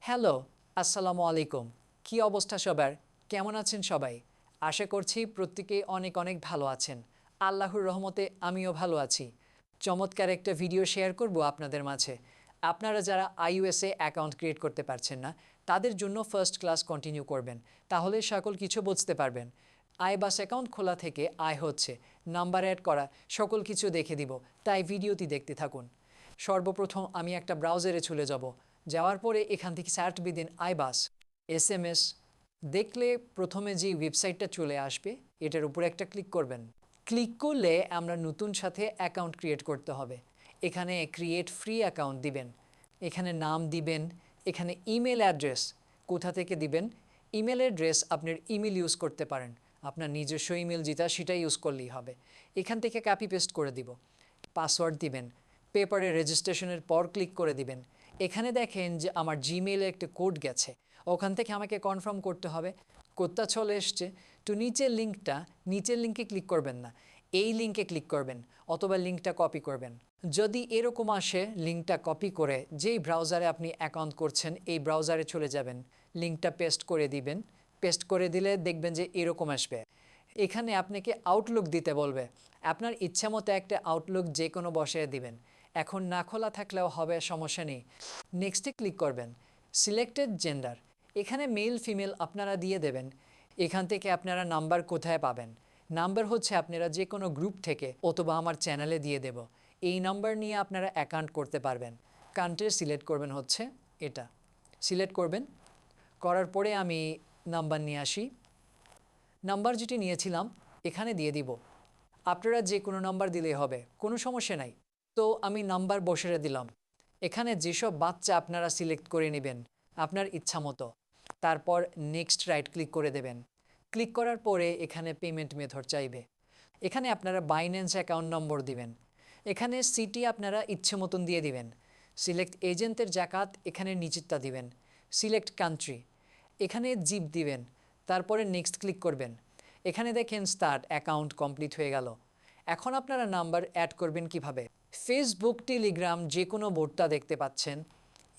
Hello, আসসালামু আলাইকুম। কি অবস্থা সবার? কেমন আছেন সবাই? আশা করছি প্রত্যেকেই অনেক অনেক ভালো আছেন। আল্লাহর রহমতে আমিও ভালো আছি। চমৎকার একটা ভিডিও শেয়ার করব আপনাদের মাঝে। আপনারা যারা iOS-এ অ্যাকাউন্ট ক্রিয়েট করতে পারছেন না, তাদের জন্য ফার্স্ট ক্লাস কন্টিনিউ করবেন। তাহলে সকল কিছু বুঝতে পারবেন। iBus অ্যাকাউন্ট খোলা থেকে আয় হচ্ছে, নাম্বার অ্যাড করা, সকল কিছু দেখে দিব। তাই ভিডিওটি দেখতে থাকুন। সর্বপ্রথম আমি একটা ব্রাউজারে চলে যাব। যাওয়ার পরে এখান থেকে সার্চ উইদিন iBus SMS দেখলে প্রথমে যে ওয়েবসাইটটা চলে আসবে এটার উপরে একটা ক্লিক করবেন। ক্লিক করলে আমরা নতুন সাথে অ্যাকাউন্ট ক্রিয়েট করতে হবে। এখানে ক্রিয়েট ফ্রি অ্যাকাউন্ট দিবেন, এখানে নাম দিবেন, এখানে ইমেল অ্যাড্রেস কোথা থেকে দিবেন। ইমেল অ্যাড্রেস আপনার ইমেল ইউজ করতে পারেন, আপনার নিজস্ব ইমেল যেটা সেটা ইউজ করলেই হবে। এখান থেকে কপি পেস্ট করে দিব। পাসওয়ার্ড দিবেন, পেপারে রেজিস্ট্রেশনের পর ক্লিক করে দিবেন। এখানে দেখেন যে আমার জিমেইলে একটা কোড গেছে, ওখান থেকে আমাকে কনফার্ম করতে হবে। কোডটা চলে এসছে। তো নিচের লিঙ্কে ক্লিক করবেন না, এই লিঙ্কে ক্লিক করবেন অথবা লিঙ্কটা কপি করবেন। যদি এরকম আসে লিঙ্কটা কপি করে যেই ব্রাউজারে আপনি অ্যাকাউন্ট করছেন এই ব্রাউজারে চলে যাবেন, লিঙ্কটা পেস্ট করে দিবেন। পেস্ট করে দিলে দেখবেন যে এরকম আসবে। এখানে আপনাকে আউটলুক দিতে বলবে, আপনার ইচ্ছা মতো একটা আউটলুক যে কোনো বসিয়ে দিবেন। এখন না খোলা থাকলেও হবে, সমস্যা নেই। নেক্সটে ক্লিক করবেন। সিলেক্টেড জেন্ডার, এখানে মেল ফিমেল আপনারা দিয়ে দেবেন। এখান থেকে আপনারা নাম্বার কোথায় পাবেন? নাম্বার হচ্ছে আপনারা যে কোনো গ্রুপ থেকে অথবা আমার চ্যানেলে দিয়ে দেব, এই নাম্বার নিয়ে আপনারা অ্যাকাউন্ট করতে পারবেন। কান্ট্রি সিলেক্ট করবেন হচ্ছে এটা, সিলেক্ট করবেন। করার পরে আমি নাম্বার নিয়ে আসি। নাম্বার যেটি নিয়েছিলাম এখানে দিয়ে দিব। আপনারা যে কোনো নাম্বার দিলেই হবে, কোনো সমস্যা নাই। তো আমি নাম্বার বসিয়ে দিলাম। এখানে যেসব বাচ্চা আপনারা সিলেক্ট করে নেবেন আপনার ইচ্ছা মতো। তারপর নেক্সট রাইট ক্লিক করে দেবেন। ক্লিক করার পরে এখানে পেমেন্ট মেথড চাইবে। এখানে আপনারা বাইন্যান্স অ্যাকাউন্ট নম্বর দিবেন। এখানে সিটি আপনারা ইচ্ছে মতন দিয়ে দিবেন। সিলেক্ট এজেন্টের জাকাত এখানে নিচেরটা দিবেন। সিলেক্ট কান্ট্রি এখানে জিপ দিবেন। তারপরে নেক্সট ক্লিক করবেন। এখানে দেখেন স্টার্ট অ্যাকাউন্ট কমপ্লিট হয়ে গেল। এখন আপনারা নাম্বার অ্যাড করবেন কিভাবে? ফেসবুক, টেলিগ্রাম যে কোনো বোর্ডটা দেখতে পাচ্ছেন,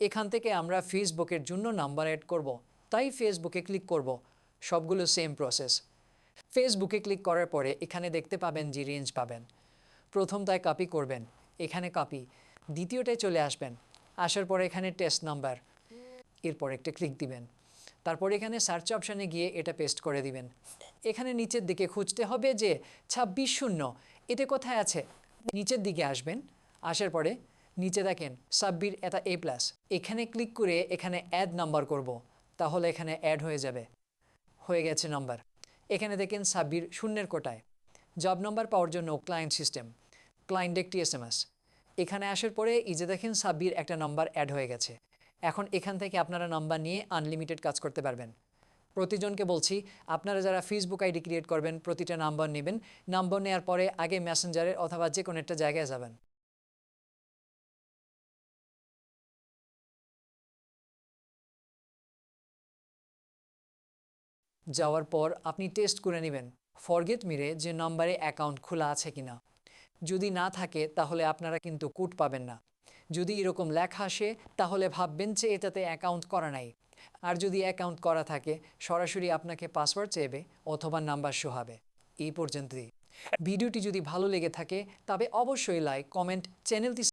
এখান থেকে আমরা ফেসবুকের জন্য নাম্বার অ্যাড করব। তাই ফেসবুকে ক্লিক করব। সবগুলো সেম প্রসেস। ফেসবুকে ক্লিক করার পরে এখানে দেখতে পাবেন যে রেঞ্জ পাবেন। প্রথমটায় কপি করবেন, এখানে কপি। দ্বিতীয়টায় চলে আসবেন, আসার পরে এখানে টেস্ট নাম্বার, এরপর একটা ক্লিক দিবেন। তারপর এখানে সার্চ অপশানে গিয়ে এটা পেস্ট করে দিবেন। এখানে নিচের দিকে খুঁজতে হবে যে 26 এটা কোথায় আছে। নিচের দিকে আসবেন, আসার পরে নিচে দেখেন সাব্বির এটা A+, এখানে ক্লিক করে এখানে অ্যাড নাম্বার করব। তাহলে এখানে অ্যাড হয়ে যাবে, হয়ে গেছে নাম্বার। এখানে দেখেন সাব্বির শূন্যের কোটায়। জব নাম্বার পাওয়ার জন্য ক্লায়েন্ট সিস্টেম, ক্লায়েন্ট একটি SMS। এখানে আসার পরে এই যে দেখেন সাব্বির একটা নাম্বার অ্যাড হয়ে গেছে। এখন এখান থেকে আপনারা নাম্বার নিয়ে আনলিমিটেড কাজ করতে পারবেন। প্রতিজনকে বলছি, আপনারা যারা ফেসবুক আইডি ক্রিয়েট করবেন প্রতিটা নাম্বার নেবেন। নাম্বার নেওয়ার পরে আগে মেসেঞ্জারে অথবা যে কোনো একটা জায়গায় যাবেন। যাওয়ার পর আপনি টেস্ট করে নেবেন ফরগেট মিরে যে নাম্বারে অ্যাকাউন্ট খোলা আছে কিনা। যদি না থাকে তাহলে আপনারা কিন্তু কোড পাবেন না। যদি এরকম লেখা আসে তাহলে ভাববেন যে এটাতে অ্যাকাউন্ট করা নাই। আর যদি অ্যাকাউন্ট করা থাকে সরাসরি আপনাকে পাসওয়ার্ড চাইবে অথবা নাম্বার শো হবে। এই পর্যন্তই। ভিডিওটি যদি ভালো লেগে থাকে তবে অবশ্যই লাইক, কমেন্ট, চ্যানেলটি